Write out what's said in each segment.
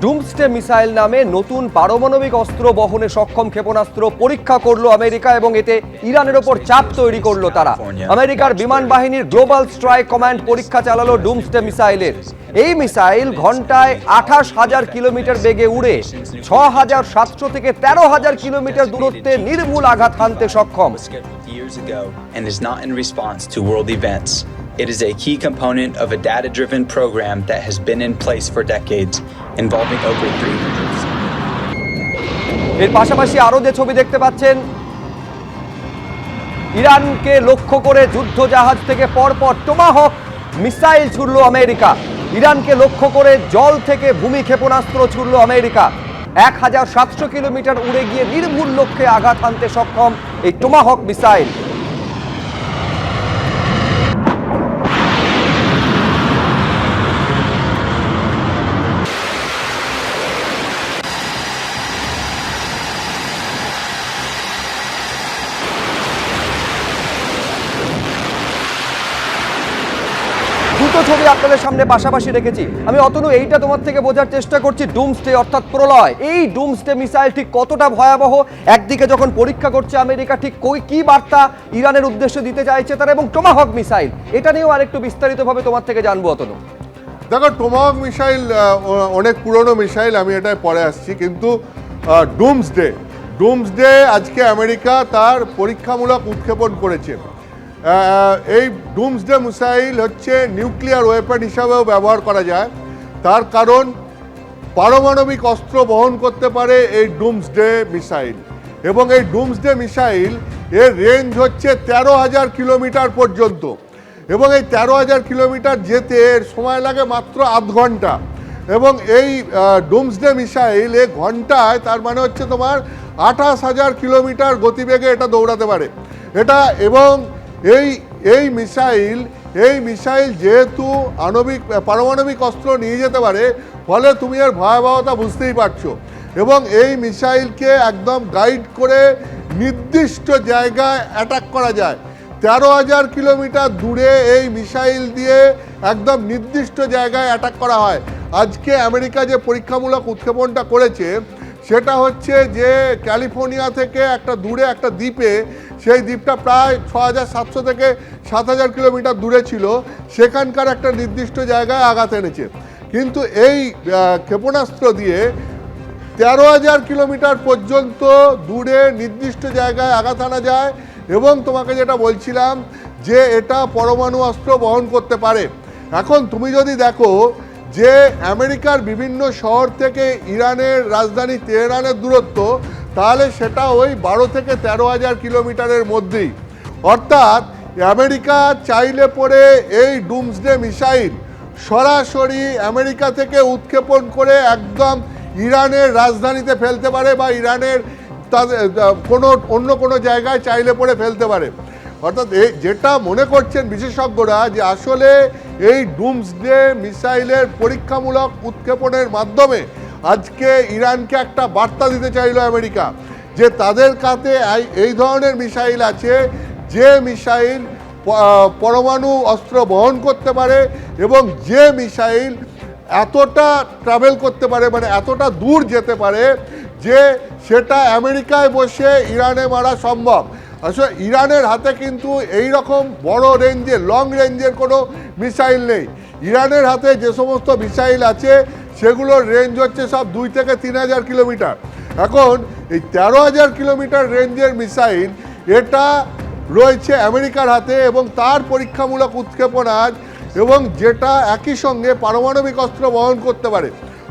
Doomsday missile নামে নতুন পারমাণবিক অস্ত্র বহনে সক্ষম ক্ষেপণাস্ত্র পরীক্ষা করলো আমেরিকা এবং এতে ইরানের ওপর চাপ তৈরি করলো তারা। আমেরিকার বিমান বাহিনীর গ্লোবাল স্ট্রাইক কমান্ড পরীক্ষা চালালো ডুমসডে মিসাইলের। এই মিসাইল ঘন্টায় 28,000 কিলোমিটার বেগে উড়ে 6,700 থেকে 13,000 কিলোমিটার দূরত্বে নির্ভুল আঘাত হানতে সক্ষম। It is a key component of a data-driven program that has been in place for decades, involving over 300. এর পাশাপাশি আরো যে ছবি দেখতে পাচ্ছেন, ইরানকে লক্ষ্য করে যুদ্ধ জাহাজ থেকে পরপর টোমাহক মিসাইল ছুড়ল আমেরিকা। ইরানকে লক্ষ্য করে জল থেকে ভূমি ক্ষেপণাস্ত্র ছুড়ল আমেরিকা। 1,700 কিলোমিটার উড়ে গিয়ে নির্ভুল লক্ষ্যে আঘাত হানতে সক্ষম এই টোমাহক মিসাইল। দুটো ছবি আপনাদের সামনে পাশাপাশি রেখেছি আমি। অতনু, এইটা তোমার থেকে বোঝার চেষ্টা করছি, ডুমসডে অর্থাৎ প্রলয়, এই ডুমসডে মিসাইল ঠিক কতটা ভয়াবহ? একদিকে যখন পরীক্ষা করছে আমেরিকা, ঠিক কি বার্তা ইরানের উদ্দেশ্যে দিতে চাইছে তারা? এবং টোমাহক মিসাইল, এটা নিয়েও আরেকটু বিস্তারিতভাবে তোমার থেকে জানবো অতনু। দেখো, টোমাহক মিসাইল অনেক পুরনো মিসাইল, আমি এটাই পরে আসছি, কিন্তু ডুমসডে আজকে আমেরিকা তার পরীক্ষামূলক উৎক্ষেপণ করেছে। এই ডুমসডে মিসাইল হচ্ছে নিউক্লিয়ার ওয়েপন হিসাবেও ব্যবহার করা যায়। তার কারণ পারমাণবিক অস্ত্র বহন করতে পারে এই ডুমসডে মিসাইল, এবং এই ডুমসডে মিসাইল এর রেঞ্জ হচ্ছে 13,000 কিলোমিটার পর্যন্ত, এবং এই 13,000 কিলোমিটার যেতে এর সময় লাগে মাত্র আধ ঘন্টা। এবং এই ডুমসডে মিসাইল ঘন্টায়, তার মানে হচ্ছে তোমার 28,000 কিলোমিটার গতিবেগে এটা দৌড়াতে পারে এটা। এবং এই মিসাইল যেহেতু পারমাণবিক অস্ত্র নিয়ে যেতে পারে, ফলে তুমি এর ভয়াবহতা বুঝতেই পারছো। এবং এই মিসাইলকে একদম গাইড করে নির্দিষ্ট জায়গায় অ্যাটাক করা যায়। 13,000 কিলোমিটার দূরে এই মিসাইল দিয়ে একদম নির্দিষ্ট জায়গায় অ্যাটাক করা হয়। আজকে আমেরিকা যে পরীক্ষামূলক উৎক্ষেপণটা করেছে, সেটা হচ্ছে যে ক্যালিফোর্নিয়া থেকে একটা দূরে একটা দ্বীপে, সেই দ্বীপটা প্রায় 6,700 থেকে 7,000 কিলোমিটার দূরে ছিল, সেখানকার একটা নির্দিষ্ট জায়গায় আঘাত এনেছে। কিন্তু এই ক্ষেপণাস্ত্র দিয়ে 13,000 কিলোমিটার পর্যন্ত দূরে নির্দিষ্ট জায়গায় আঘাত আনা যায়। এবং তোমাকে যেটা বলছিলাম, যে এটা পরমাণু অস্ত্র বহন করতে পারে। এখন তুমি যদি দেখো যে আমেরিকার বিভিন্ন শহর থেকে ইরানের রাজধানী তেহরানের দূরত্ব, তাহলে সেটা ওই 12 থেকে 13,000 কিলোমিটারের মধ্যেই। অর্থাৎ আমেরিকা চাইলে পরে এই ডুমসডে মিসাইল সরাসরি আমেরিকা থেকে উৎক্ষেপণ করে একদম ইরানের রাজধানীতে ফেলতে পারে, বা ইরানের অন্য কোনো জায়গায় চাইলে পরে ফেলতে পারে। অর্থাৎ যেটা মনে করছেন বিশেষজ্ঞরা, যে আসলে এই ডুমসডে মিসাইলের পরীক্ষামূলক উৎক্ষেপণের মাধ্যমে আজকে ইরানকে একটা বার্তা দিতে চাইল আমেরিকা, যে তাদের কাছে এই ধরনের মিসাইল আছে, যে মিসাইল পরমাণু অস্ত্র বহন করতে পারে, এবং যে মিসাইল এতটা ট্রাভেল করতে পারে, মানে এতটা দূর যেতে পারে, যে সেটা আমেরিকায় বসে ইরানে মারা সম্ভব। আসলে ইরানের হাতে কিন্তু এই রকম বড় রেঞ্জের, লং রেঞ্জের কোনো মিসাইল নেই। ইরানের হাতে যে সমস্ত মিসাইল আছে, সেগুলোর রেঞ্জ হচ্ছে সব 2 থেকে 3,000 কিলোমিটার। এখন এই 13,000 কিলোমিটার রেঞ্জের মিসাইল এটা রয়েছে আমেরিকার হাতে, এবং তার পরীক্ষামূলক উৎক্ষেপণ আজ, এবং যেটা একই সঙ্গে পারমাণবিক অস্ত্র বহন করতে পারে।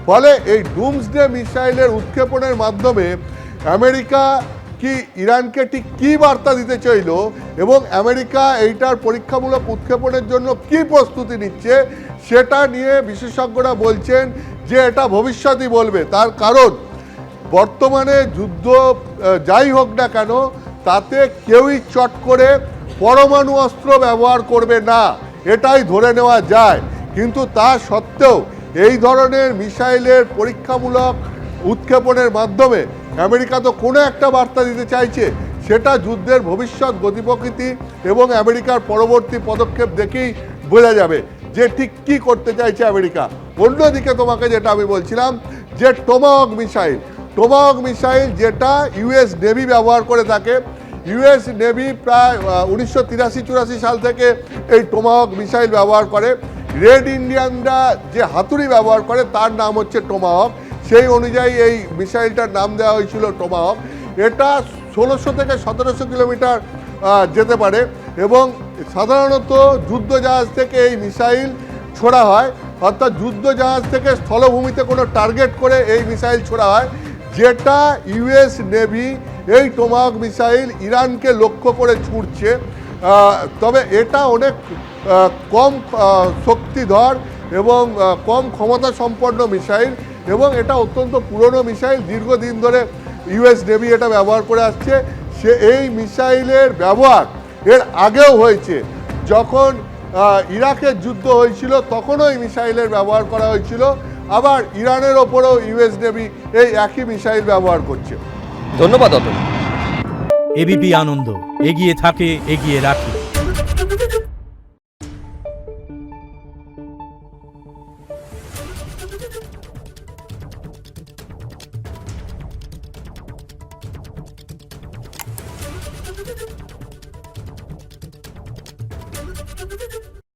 ফলে এই ডুমসডে মিসাইলের উৎক্ষেপণের মাধ্যমে আমেরিকা কি ইরানকে ঠিক কী বার্তা দিতে চাইল, এবং আমেরিকা এইটার পরীক্ষামূলক উৎক্ষেপণের জন্য কি প্রস্তুতি নিচ্ছে, সেটা নিয়ে বিশেষজ্ঞরা বলছেন যে এটা ভবিষ্যতই বলবে। তার কারণ বর্তমানে যুদ্ধ যাই হোক না কেন, তাতে কেউই চট করে পরমাণু অস্ত্র ব্যবহার করবে না, এটাই ধরে নেওয়া যায়। কিন্তু তা সত্ত্বেও এই ধরনের মিসাইলের পরীক্ষামূলক উৎক্ষেপণের মাধ্যমে আমেরিকা তো কোনো একটা বার্তা দিতে চাইছে, সেটা যুদ্ধের ভবিষ্যৎ গতি প্রকৃতি এবং আমেরিকার পরবর্তী পদক্ষেপ দেখেই বোঝা যাবে। যে ঠিক কি করতে চাইছে আমেরিকা। অন্যদিকে তোমাকে যেটা আমি বলছিলাম যে টমাহক মিসাইল যেটা ইউএস নেভি ব্যবহার করে থাকে। ইউএস নেভি প্রায় 1983-84 সাল থেকে এই টমাহক মিসাইল ব্যবহার করে। রেড ইন্ডিয়ানরা যে হাতুড়ি ব্যবহার করে তার নাম হচ্ছে টমাহক, সেই অনুযায়ী এই মিসাইলটার নাম দেওয়া হয়েছিল টমাহক। এটা 1600 থেকে 1700 কিলোমিটার যেতে পারে এবং সাধারণত যুদ্ধজাহাজ থেকে এই মিসাইল ছোড়া হয়, অর্থাৎ যুদ্ধজাহাজ থেকে স্থলভূমিতে কোনো টার্গেট করে এই মিসাইল ছোড়া হয়, যেটা ইউএস নেভি এই টমাহক মিসাইল ইরানকে লক্ষ্য করে ছুটছে। তবে এটা অনেক কম শক্তিধর এবং কম ক্ষমতা সম্পন্ন মিসাইল এবং এটা অত্যন্ত পুরনো মিসাইল। দীর্ঘদিন ধরে ইউএস নেভি এটা ব্যবহার করে আসছে। এই মিসাইলের ব্যবহার এর আগেও হয়েছে, যখন ইরাকের যুদ্ধ হয়েছিল তখনও এই মিসাইলের ব্যবহার করা হয়েছিল। আবার ইরানের ওপরেও ইউএস নেভি এই একই মিসাইল ব্যবহার করছে। ধন্যবাদ অতুল। এবিপি আনন্দ, এগিয়ে থাকে, এগিয়ে রাখে।